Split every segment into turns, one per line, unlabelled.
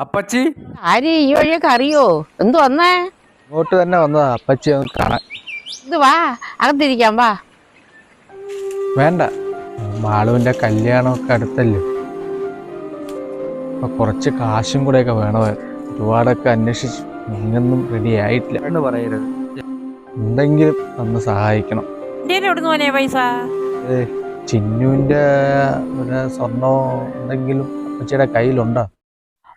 അപ്പച്ചി
ആര് ഈ വഴിയൊക്കെ അറിയോ? എന്ത് വന്നേ?
ഇങ്ങോട്ട് തന്നെ വന്നതാ അപ്പച്ചി ഒന്ന് കാണാൻ.
ഇത് വാ, അകത്തിരിക്കാം വാ.
വേണ്ട, മാളുവിന്റെ കല്യാണമൊക്കെ അടുത്തല്ലേ, അപ്പൊ കുറച്ച് കാശും കൂടെയൊക്കെ വേണമായിരുന്നു. ഒരുപാടൊക്കെ അന്വേഷിച്ചു, ഇങ്ങൊന്നും റെഡി ആയിട്ടില്ല എന്ന് പറയരുത്. എന്തെങ്കിലും ഒന്ന് സഹായിക്കണം.
പൈസ
ചിന്നുവിന്റെ സ്വർണ്ണോ എന്തെങ്കിലും അപ്പച്ചിയുടെ കയ്യിലുണ്ടോ?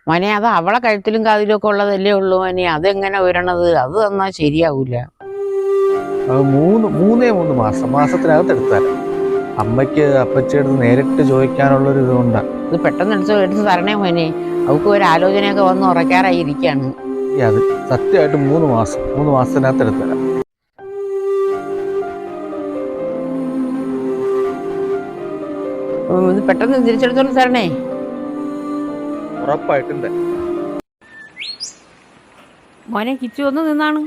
മോനെ, അത് അവളെ കഴുത്തിലും കാതിലും ഒക്കെ ഉള്ളതല്ലേ ഉള്ളൂ മോനെ. അതെങ്ങനെ ഉയരണത്? അത് തന്നാ ശരിയാവൂല.
അത് മൂന്ന് മാസത്തിനകത്ത് എടുത്തു തരാം. അമ്മയ്ക്ക് അപ്പച്ചിയുടെ നേരിട്ട് ചോദിക്കാനുള്ളൊരു ഇതുകൊണ്ടാണ്.
ഇത് പെട്ടെന്ന് എടുത്ത് തരണേ മോനെ. അവൾക്ക് ഒരു ആലോചനയൊക്കെ വന്ന് ഉറക്കാറായിരിക്കാണ്.
അത് സത്യമായിട്ട് 3 മാസത്തിനകത്ത് എടുത്തു തരാം.
ഇത് പെട്ടെന്ന് തിരിച്ചെടുത്തോണ്ട് തരണേ.
ഉറപ്പായിട്ടും തരാം.
മോനെ കിച്ചു ഒന്ന് നിന്നാണ്.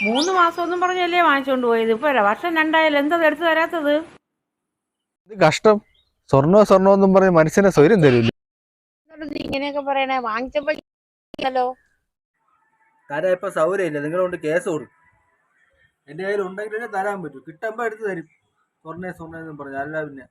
3 മാസം ഒന്നും പറഞ്ഞല്ലേ വാങ്ങിച്ചോണ്ട് പോയത്. ഇപ്പൊ വർഷം 2 എന്താ എടുത്തു തരാത്തത്?
ഇത് കഷ്ടം. സ്വർണ്ണം എന്നും പറഞ്ഞ് മനുഷ്യനെ സ്വൈര്യം തരൂല്ലേ.
ഇങ്ങനെയൊക്കെ പറയണേ. വാങ്ങിച്ചപ്പോ
തരാ ഇപ്പൊ സൗകര്യമില്ല. നിങ്ങളോണ്ട് കേസ് കൊടുക്കും. എന്റെ കയ്യിൽ ഉണ്ടെങ്കിലേ തരാൻ പറ്റൂ. കിട്ടുമ്പോ എടുത്ത് തരും. സ്വർണ്ണ എന്നും പറഞ്ഞു. അല്ല പിന്നെ